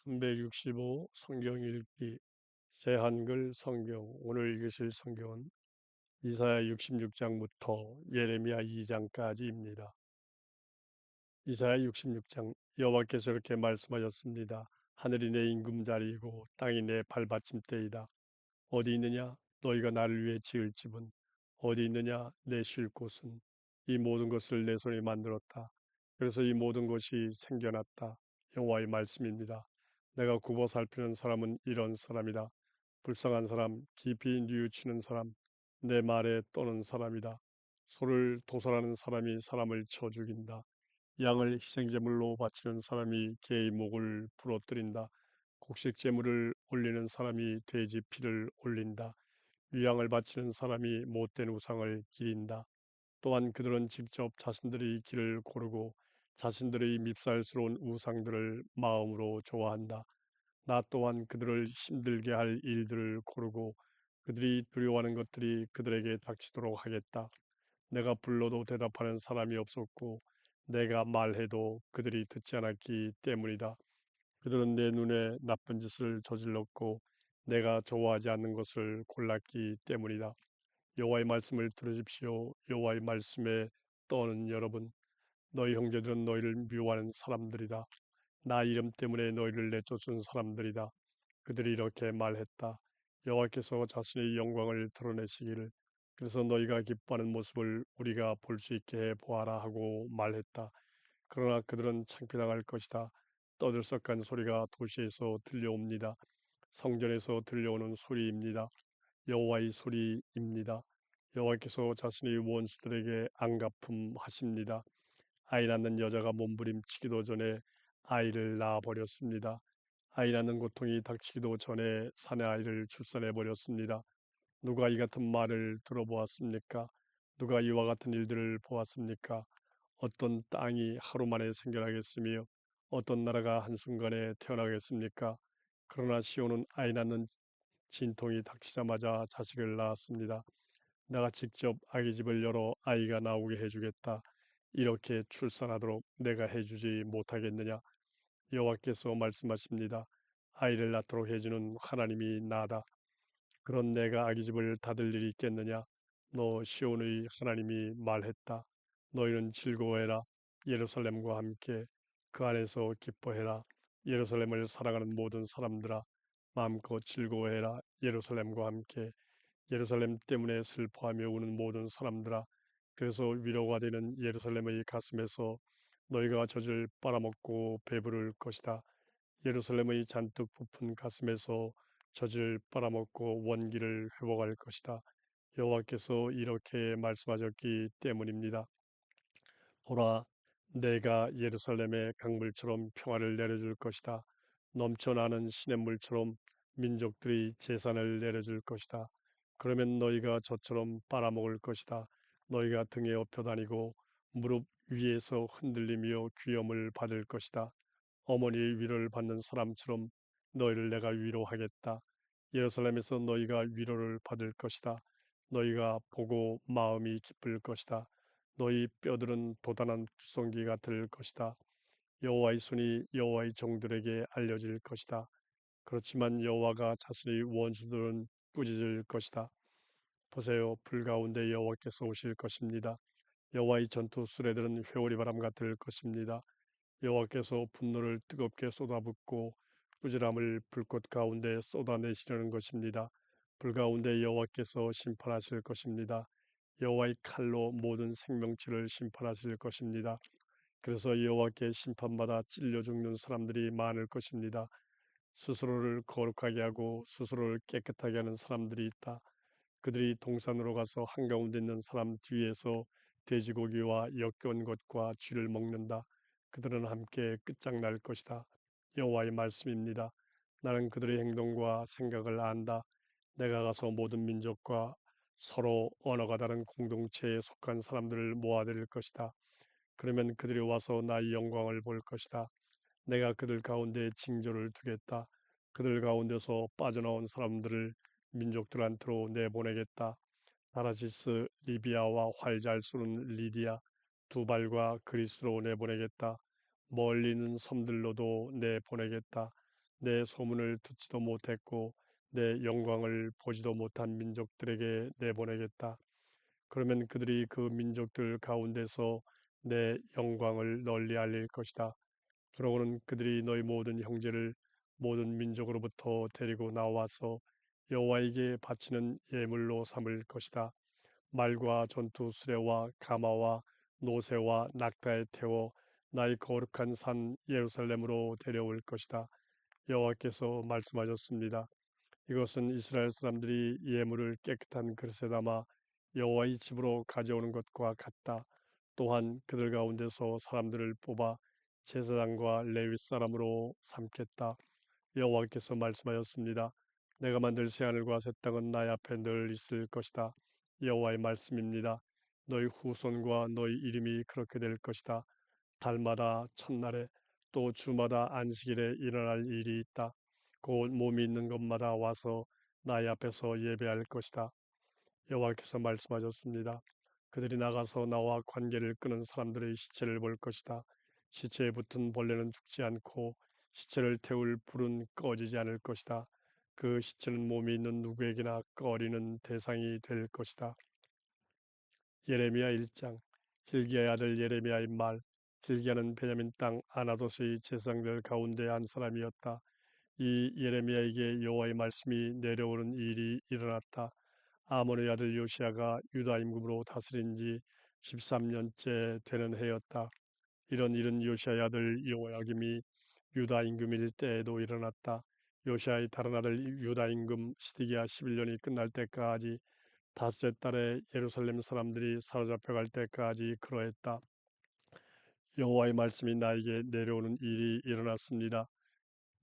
365 성경 읽기 새한글 성경. 오늘 읽으실 성경은 이사야 66장부터 예레미야 2장까지입니다. 이사야 66장. 여호와께서 이렇게 말씀하셨습니다. 하늘이 내 임금자리이고 땅이 내 발받침대이다. 어디 있느냐 너희가 나를 위해 지을 집은, 어디 있느냐 내 쉴 곳은. 이 모든 것을 내 손이 만들었다. 그래서 이 모든 것이 생겨났다. 여호와의 말씀입니다. 내가 굽어 살피는 사람은 이런 사람이다. 불쌍한 사람, 깊이 뉘우치는 사람, 내 말에 떠는 사람이다. 소를 도살하는 사람이 사람을 쳐 죽인다. 양을 희생제물로 바치는 사람이 개의 목을 부러뜨린다. 곡식제물을 올리는 사람이 돼지 피를 올린다. 유향을 바치는 사람이 못된 우상을 기린다. 또한 그들은 직접 자신들의 길을 고르고 자신들의 밉살스러운 우상들을 마음으로 좋아한다. 나 또한 그들을 힘들게 할 일들을 고르고 그들이 두려워하는 것들이 그들에게 닥치도록 하겠다. 내가 불러도 대답하는 사람이 없었고 내가 말해도 그들이 듣지 않았기 때문이다. 그들은 내 눈에 나쁜 짓을 저질렀고 내가 좋아하지 않는 것을 골랐기 때문이다. 여호와의 말씀을 들으십시오. 여호와의 말씀에 떠는 여러분, 너희 형제들은 너희를 미워하는 사람들이다. 나 이름 때문에 너희를 내쫓은 사람들이다. 그들이 이렇게 말했다. 여호와께서 자신의 영광을 드러내시기를, 그래서 너희가 기뻐하는 모습을 우리가 볼 수 있게 해 보아라 하고 말했다. 그러나 그들은 창피당할 것이다. 떠들썩한 소리가 도시에서 들려옵니다. 성전에서 들려오는 소리입니다. 여호와의 소리입니다. 여호와께서 자신의 원수들에게 안갚음하십니다. 아이 낳는 여자가 몸부림치기도 전에 아이를 낳아 버렸습니다. 아이 낳는 고통이 닥치기도 전에 사내 아이를 출산해 버렸습니다. 누가 이 같은 말을 들어보았습니까? 누가 이와 같은 일들을 보았습니까? 어떤 땅이 하루 만에 생겨나겠으며 어떤 나라가 한순간에 태어나겠습니까? 그러나 시온은 아이 낳는 진통이 닥치자마자 자식을 낳았습니다. 내가 직접 아기 집을 열어 아이가 나오게 해주겠다. 이렇게 출산하도록 내가 해주지 못하겠느냐? 여호와께서 말씀하십니다. 아이를 낳도록 해주는 하나님이 나다. 그런 내가 아기 집을 닫을 일이 있겠느냐? 너 시온의 하나님이 말했다. 너희는 즐거워해라. 예루살렘과 함께 그 안에서 기뻐해라. 예루살렘을 사랑하는 모든 사람들아, 마음껏 즐거워해라. 예루살렘과 함께, 예루살렘 때문에 슬퍼하며 우는 모든 사람들아, 그래서 위로가 되는 예루살렘의 가슴에서 너희가 젖을 빨아먹고 배부를 것이다. 예루살렘의 잔뜩 부푼 가슴에서 젖을 빨아먹고 원기를 회복할 것이다. 여호와께서 이렇게 말씀하셨기 때문입니다. 보라, 내가 예루살렘에 강물처럼 평화를 내려줄 것이다. 넘쳐나는 시냇물처럼 민족들이 재산을 내려줄 것이다. 그러면 너희가 저처럼 빨아먹을 것이다. 너희가 등에 업혀 다니고 무릎 위에서 흔들리며 귀염을 받을 것이다. 어머니의 위로를 받는 사람처럼 너희를 내가 위로하겠다. 예루살렘에서 너희가 위로를 받을 것이다. 너희가 보고 마음이 기쁠 것이다. 너희 뼈들은 돋아난 푸성기 같을 것이다. 여호와의 손이 여호와의 종들에게 알려질 것이다. 그렇지만 여호와가 자신의 원수들은 꾸짖을 것이다. 보세요, 불 가운데 여호와께서 오실 것입니다. 여호와의 전투 수레들은 회오리 바람 같을 것입니다. 여호와께서 분노를 뜨겁게 쏟아붓고 꾸지람을 불꽃 가운데 쏟아내시려는 것입니다. 불 가운데 여호와께서 심판하실 것입니다. 여호와의 칼로 모든 생명체를 심판하실 것입니다. 그래서 여호와께 심판받아 찔려 죽는 사람들이 많을 것입니다. 스스로를 거룩하게 하고 스스로를 깨끗하게 하는 사람들이 있다. 그들이 동산으로 가서 한가운데 있는 사람 뒤에서 돼지고기와 역겨운 것과 쥐를 먹는다. 그들은 함께 끝장날 것이다. 여호와의 말씀입니다. 나는 그들의 행동과 생각을 안다. 내가 가서 모든 민족과 서로 언어가 다른 공동체에 속한 사람들을 모아들일 것이다. 그러면 그들이 와서 나의 영광을 볼 것이다. 내가 그들 가운데 징조를 두겠다. 그들 가운데서 빠져나온 사람들을 민족들한테로 내보내겠다. 다라시스, 리비아와 활 잘 쏘는 리디아, 두발과 그리스로 내보내겠다. 멀리 있는 섬들로도 내보내겠다. 내 소문을 듣지도 못했고 내 영광을 보지도 못한 민족들에게 내보내겠다. 그러면 그들이 그 민족들 가운데서 내 영광을 널리 알릴 것이다. 그러고는 그들이 너희 모든 형제를 모든 민족으로부터 데리고 나와서 여호와에게 바치는 예물로 삼을 것이다. 말과 전투 수레와 가마와 노새와 낙타에 태워 나의 거룩한 산 예루살렘으로 데려올 것이다. 여호와께서 말씀하셨습니다. 이것은 이스라엘 사람들이 예물을 깨끗한 그릇에 담아 여호와의 집으로 가져오는 것과 같다. 또한 그들 가운데서 사람들을 뽑아 제사장과 레위 사람으로 삼겠다. 여호와께서 말씀하셨습니다. 내가 만들 새하늘과 새 땅은 나의 앞에 늘 있을 것이다. 여호와의 말씀입니다. 너희 후손과 너희 이름이 그렇게 될 것이다. 달마다 첫날에 또 주마다 안식일에 일어날 일이 있다. 곧 몸이 있는 곳마다 와서 나의 앞에서 예배할 것이다. 여호와께서 말씀하셨습니다. 그들이 나가서 나와 관계를 끊은 사람들의 시체를 볼 것이다. 시체에 붙은 벌레는 죽지 않고 시체를 태울 불은 꺼지지 않을 것이다. 그 시체는 몸이 있는 누구에게나 꺼리는 대상이 될 것이다. 예레미야 1장. hil기야의 아들 예레미야의 말. hil기야는 베냐민 땅 아나도스의 제사장들 가운데 한 사람이었다. 이 예레미야에게 여호와의 말씀이 내려오는 일이 일어났다. 아몬의 아들 요시야가 유다 임금으로 다스린 지 13년째 되는 해였다. 이런 일은 요시야의 아들 여호야김이 유다 임금일 때에도 일어났다. 요시야의 다른 아들 유다 임금 시드기야 11년이 끝날 때까지 다섯째 달에 예루살렘 사람들이 사로잡혀 갈 때까지 그러했다. 여호와의 말씀이 나에게 내려오는 일이 일어났습니다.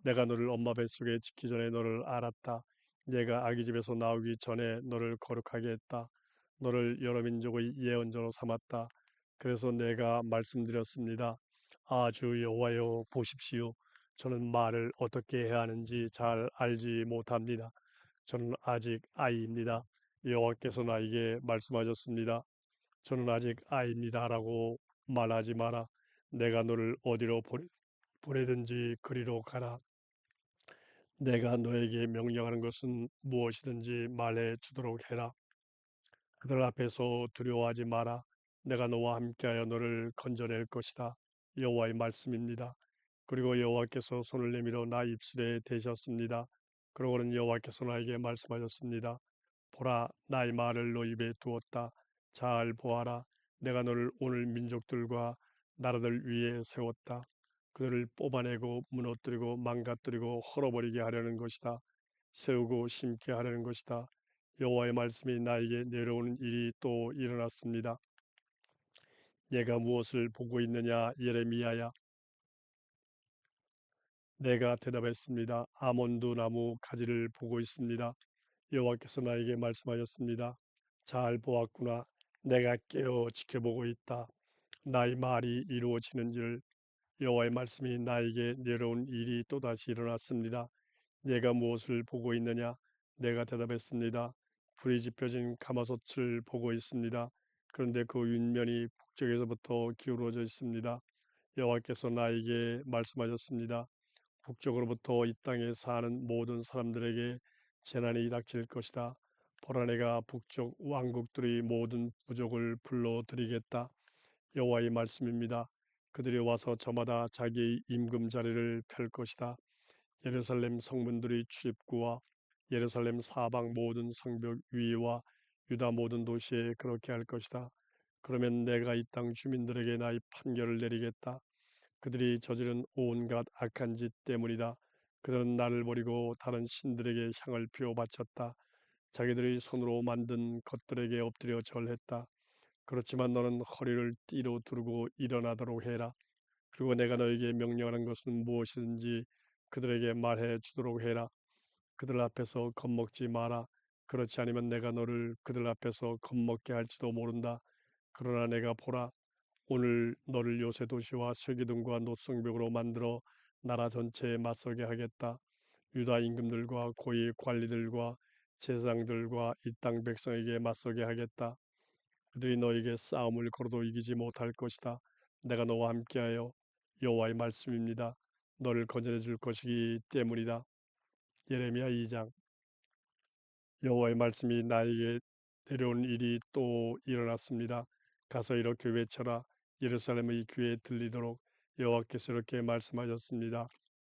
내가 너를 엄마 뱃속에 짓기 전에 너를 알았다. 내가 아기 집에서 나오기 전에 너를 거룩하게 했다. 너를 여러 민족의 예언자로 삼았다. 그래서 내가 말씀드렸습니다. 아주 여호와여 보십시오. 저는 말을 어떻게 해야 하는지 잘 알지 못합니다. 저는 아직 아이입니다. 여호와께서 나에게 말씀하셨습니다. 저는 아직 아이입니다라고 말하지 마라. 내가 너를 어디로 보내든지 그리로 가라. 내가 너에게 명령하는 것은 무엇이든지 말해 주도록 해라. 그들 앞에서 두려워하지 마라. 내가 너와 함께하여 너를 건져낼 것이다. 여호와의 말씀입니다. 그리고 여호와께서 손을 내밀어 나 입술에 대셨습니다. 그러고는 여호와께서 나에게 말씀하셨습니다. 보라, 나의 말을 너 입에 두었다. 잘 보아라. 내가 너를 오늘 민족들과 나라들 위에 세웠다. 그들을 뽑아내고 무너뜨리고 망가뜨리고 헐어버리게 하려는 것이다. 세우고 심게 하려는 것이다. 여호와의 말씀이 나에게 내려오는 일이 또 일어났습니다. 내가 무엇을 보고 있느냐, 예레미야야? 내가 대답했습니다. 아몬드 나무 가지를 보고 있습니다. 여호와께서 나에게 말씀하셨습니다. 잘 보았구나. 내가 깨어 지켜보고 있다. 나의 말이 이루어지는지를. 여호와의 말씀이 나에게 내려온 일이 또다시 일어났습니다. 내가 무엇을 보고 있느냐? 내가 대답했습니다. 불이 지펴진 가마솥을 보고 있습니다. 그런데 그 윗면이 북쪽에서부터 기울어져 있습니다. 여호와께서 나에게 말씀하셨습니다. 북쪽으로부터 이 땅에 사는 모든 사람들에게 재난이 닥칠 것이다. 보라, 내가 북쪽 왕국들의 모든 부족을 불러들이겠다. 여호와의 말씀입니다. 그들이 와서 저마다 자기의 임금 자리를 펼 것이다. 예루살렘 성문들의 출입구와 예루살렘 사방 모든 성벽 위와 유다 모든 도시에 그렇게 할 것이다. 그러면 내가 이 땅 주민들에게 나의 판결을 내리겠다. 그들이 저지른 온갖 악한 짓 때문이다. 그들은 나를 버리고 다른 신들에게 향을 피워 바쳤다. 자기들의 손으로 만든 것들에게 엎드려 절했다. 그렇지만 너는 허리를 띠로 두르고 일어나도록 해라. 그리고 내가 너에게 명령하는 것은 무엇이든지 그들에게 말해 주도록 해라. 그들 앞에서 겁먹지 마라. 그렇지 않으면 내가 너를 그들 앞에서 겁먹게 할지도 모른다. 그러나 내가 보라, 오늘 너를 요새 도시와 쇠기둥과 노성벽으로 만들어 나라 전체에 맞서게 하겠다. 유다 임금들과 고위 관리들과 제사장들과 이 땅 백성에게 맞서게 하겠다. 그들이 너에게 싸움을 걸어도 이기지 못할 것이다. 내가 너와 함께하여 여호와의 말씀입니다. 너를 건져내 줄 것이기 때문이다. 예레미야 2장. 여호와의 말씀이 나에게 내려온 일이 또 일어났습니다. 가서 이렇게 외쳐라. 예루살렘의 귀에 들리도록 여호와께서 이렇게 말씀하셨습니다.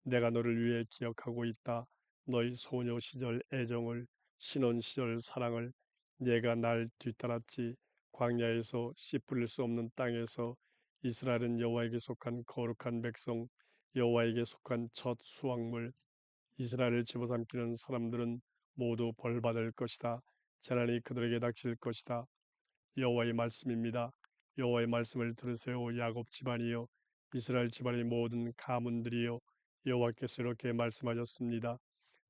내가 너를 위해 기억하고 있다. 너희 소녀 시절 애정을, 신혼 시절 사랑을. 내가 날 뒤따랐지. 광야에서 씨 뿌릴 수 없는 땅에서. 이스라엘은 여호와에게 속한 거룩한 백성, 여호와에게 속한 첫 수확물. 이스라엘을 집어삼키는 사람들은 모두 벌받을 것이다. 재난이 그들에게 닥칠 것이다. 여호와의 말씀입니다. 여호와의 말씀을 들으세요, 야곱 집안이여, 이스라엘 집안의 모든 가문들이여. 여호와께서 이렇게 말씀하셨습니다.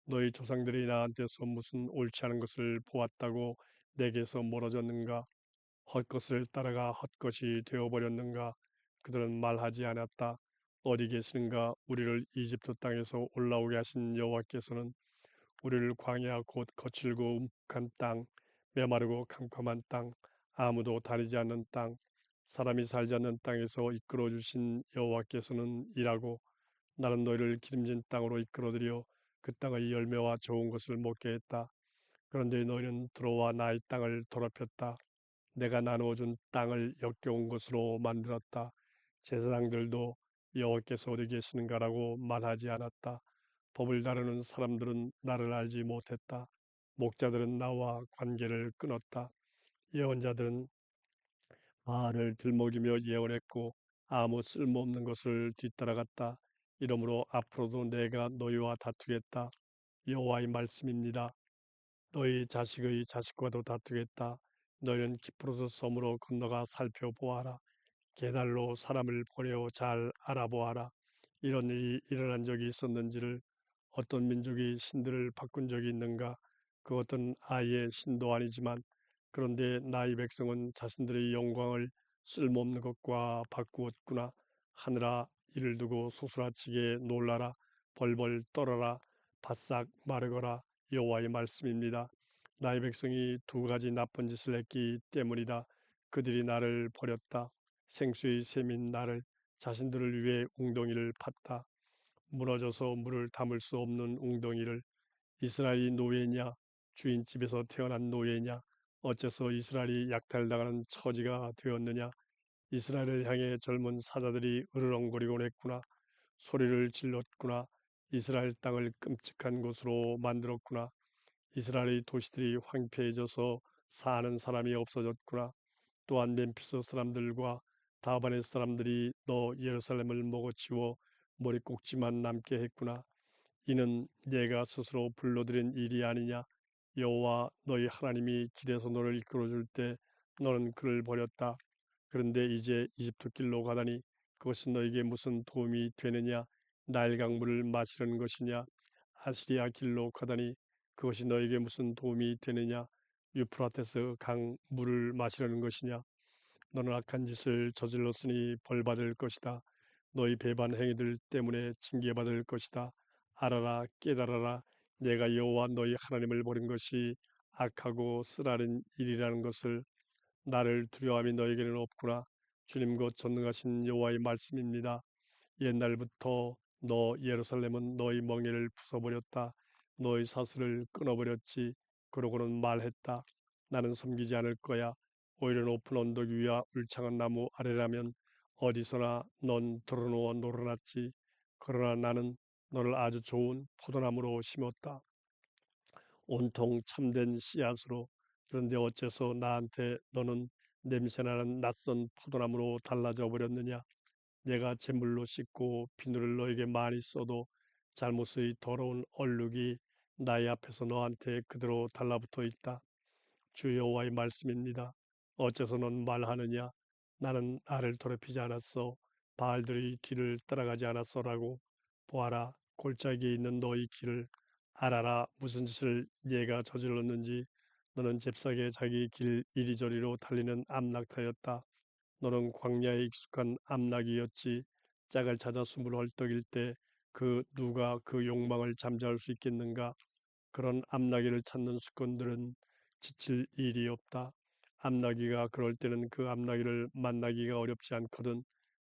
너희 조상들이 나한테서 무슨 옳지 않은 것을 보았다고 내게서 멀어졌는가? 헛것을 따라가 헛것이 되어버렸는가? 그들은 말하지 않았다. 어디 계시는가? 우리를 이집트 땅에서 올라오게 하신 여호와께서는 우리를 광야 곧 거칠고 움푹한 땅, 메마르고 캄캄한 땅, 아무도 다니지 않는 땅, 사람이 살지 않는 땅에서 이끌어 주신 여호와께서는 이라고. 나는 너희를 기름진 땅으로 이끌어들여 그 땅의 열매와 좋은 것을 먹게 했다. 그런데 너희는 들어와 나의 땅을 더럽혔다. 내가 나누어 준 땅을 역겨운 것으로 만들었다. 제사장들도 여호와께서 어디 계시는가라고 말하지 않았다. 법을 다루는 사람들은 나를 알지 못했다. 목자들은 나와 관계를 끊었다. 예언자들은 바알을 들먹이며 예언했고 아무 쓸모없는 것을 뒤따라갔다. 이러므로 앞으로도 내가 너희와 다투겠다. 여호와의 말씀입니다. 너희 자식의 자식과도 다투겠다. 너희는 키프로스 섬으로 건너가 살펴보아라. 게달로 사람을 보내어 잘 알아보아라. 이런 일이 일어난 적이 있었는지를. 어떤 민족이 신들을 바꾼 적이 있는가? 그것은 아예 신도 아니지만. 그런데 나의 백성은 자신들의 영광을 쓸모없는 것과 바꾸었구나. 하늘아, 이를 두고 소스라치게 놀라라. 벌벌 떨어라. 바싹 마르거라. 여호와의 말씀입니다. 나의 백성이 두 가지 나쁜 짓을 했기 때문이다. 그들이 나를 버렸다. 생수의 샘인 나를, 자신들을 위해 웅덩이를 팠다. 무너져서 물을 담을 수 없는 웅덩이를. 이스라엘이 노예냐? 주인집에서 태어난 노예냐? 어째서 이스라엘이 약탈당하는 처지가 되었느냐? 이스라엘을 향해 젊은 사자들이 으르렁거리곤 했구나. 소리를 질렀구나. 이스라엘 땅을 끔찍한 곳으로 만들었구나. 이스라엘의 도시들이 황폐해져서 사는 사람이 없어졌구나. 또한 멤피스 사람들과 다바네 사람들이 너 예루살렘을 먹어치워 머리꼭지만 남게 했구나. 이는 내가 스스로 불러들인 일이 아니냐. 여호와 너희 하나님이 길에서 너를 이끌어줄 때 너는 그를 버렸다. 그런데 이제 이집트 길로 가다니 그것이 너에게 무슨 도움이 되느냐. 나일 강물을 마시려는 것이냐. 아시리아 길로 가다니 그것이 너에게 무슨 도움이 되느냐. 유프라테스 강 물을 마시려는 것이냐. 너는 악한 짓을 저질렀으니 벌받을 것이다. 너희 배반 행위들 때문에 징계받을 것이다. 알아라, 깨달아라. 내가 여호와 너희 하나님을 버린 것이 악하고 쓰라린 일이라는 것을. 나를 두려워함이 너에게는 없구나. 주님 곧 전능하신 여호와의 말씀입니다. 옛날부터 너 예루살렘은 너희 멍에를 부숴버렸다. 너희 사슬을 끊어버렸지. 그러고는 말했다. 나는 섬기지 않을 거야. 오히려 높은 언덕 위와 울창한 나무 아래라면 어디서나 넌 드러누워 놀아났지. 그러나 나는 너를 아주 좋은 포도나무로 심었다. 온통 참된 씨앗으로. 그런데 어째서 나한테 너는 냄새나는 낯선 포도나무로 달라져 버렸느냐? 내가 제물로 씻고 비누를 너에게 많이 써도 잘못의 더러운 얼룩이 나의 앞에서 너한테 그대로 달라붙어 있다. 주 여호와의 말씀입니다. 어째서 넌 말하느냐? 나는 나를 더럽히지 않았어. 바알들의 길을 따라가지 않았어라고. 보아라, 골짜기에 있는 너희 길을. 알아라, 무슨 짓을 네가 저질렀는지. 너는 잽싸게 자기 길 이리저리로 달리는 암낙타였다. 너는 광야에 익숙한 암낙이었지. 짝을 찾아 숨을 헐떡일 때 그 누가 그 욕망을 잠재울 수 있겠는가? 그런 암나기를 찾는 수건들은 지칠 일이 없다. 암나기가 그럴 때는 그 암나기를 만나기가 어렵지 않거든.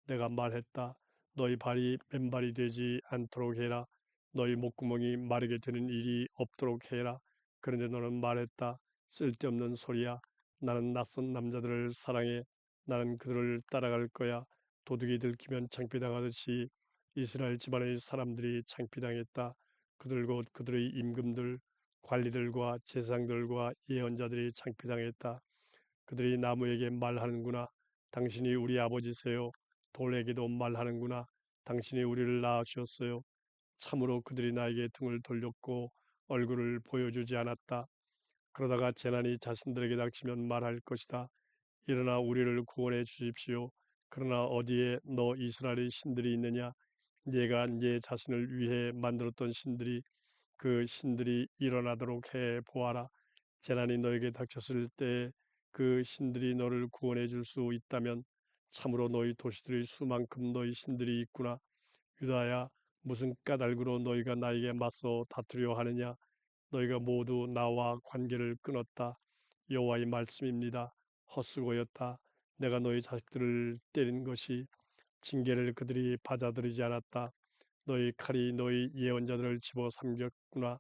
내가 말했다. 너희 발이 맨발이 되지 않도록 해라. 너희 목구멍이 마르게 되는 일이 없도록 해라. 그런데 너는 말했다. 쓸데없는 소리야. 나는 낯선 남자들을 사랑해. 나는 그들을 따라갈 거야. 도둑이 들키면 창피당하듯이 이스라엘 집안의 사람들이 창피당했다. 그들 곧 그들의 임금들, 관리들과 제사장들과 예언자들이 창피당했다. 그들이 나무에게 말하는구나. 당신이 우리 아버지세요. 돌에게도 말하는구나. 당신이 우리를 낳아주었어요. 참으로 그들이 나에게 등을 돌렸고 얼굴을 보여주지 않았다. 그러다가 재난이 자신들에게 닥치면 말할 것이다. 일어나 우리를 구원해 주십시오. 그러나 어디에 너 이스라엘의 신들이 있느냐? 네가 네 자신을 위해 만들었던 신들이 그 신들이 일어나도록 해 보아라. 재난이 너에게 닥쳤을 때 그 신들이 너를 구원해 줄 수 있다면 참으로 너희 도시들의 수만큼 너희 신들이 있구나. 유다야, 무슨 까닭으로 너희가 나에게 맞서 다투려 하느냐? 너희가 모두 나와 관계를 끊었다. 여호와의 말씀입니다. 헛수고였다. 내가 너희 자식들을 때린 것이 징계를 그들이 받아들이지 않았다. 너희 칼이 너희 예언자들을 집어삼켰구나.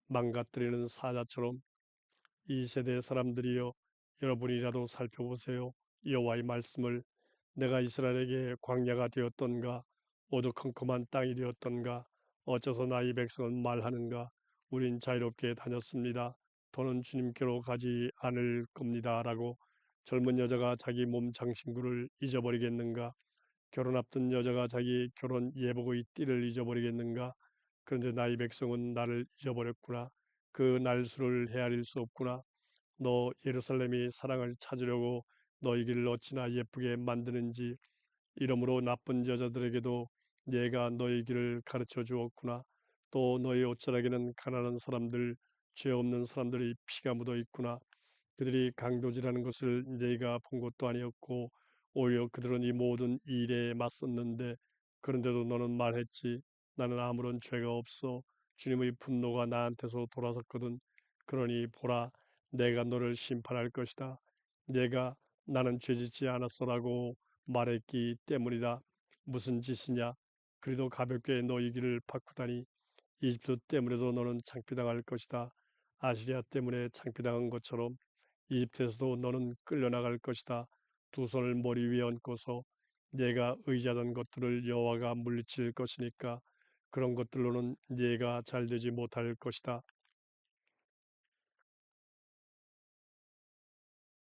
망가뜨리는 사자처럼. 이 세대 사람들이여, 여러분이라도 살펴보세요. 여호와의 말씀을. 내가 이스라엘에게 광야가 되었던가 어두컴컴한 땅이 되었던가 어째서 나의 백성은 말하는가. 우린 자유롭게 다녔습니다. 더는 주님께로 가지 않을 겁니다. 라고. 젊은 여자가 자기 몸 장신구를 잊어버리겠는가. 결혼 앞둔 여자가 자기 결혼 예복의 띠를 잊어버리겠는가. 그런데 나의 백성은 나를 잊어버렸구나. 그 날수를 헤아릴 수 없구나. 너 예루살렘이 사랑을 찾으려고 너희 길을 어찌나 예쁘게 만드는지. 이러므로 나쁜 여자들에게도 네가 너희 길을 가르쳐 주었구나. 또 너희 옷자락에는 가난한 사람들, 죄 없는 사람들이 피가 묻어 있구나. 그들이 강도질하는 것을 네가 본 것도 아니었고 오히려 그들은 이 모든 일에 맞섰는데 그런데도 너는 말했지. 나는 아무런 죄가 없어. 주님의 분노가 나한테서 돌아섰거든. 그러니 보라, 내가 너를 심판할 것이다. 네가 나는 죄짓지 않았어라고 말했기 때문이다. 무슨 짓이냐? 그래도 가볍게 너희 길을 바꾸다니. 이집트 때문에도 너는 창피당할 것이다. 아시리아 때문에 창피당한 것처럼 이집트에서도 너는 끌려나갈 것이다. 두 손을 머리 위에 얹고서 네가 의지하던 것들을 여호와가 물리칠 것이니까 그런 것들로는 네가 잘 되지 못할 것이다.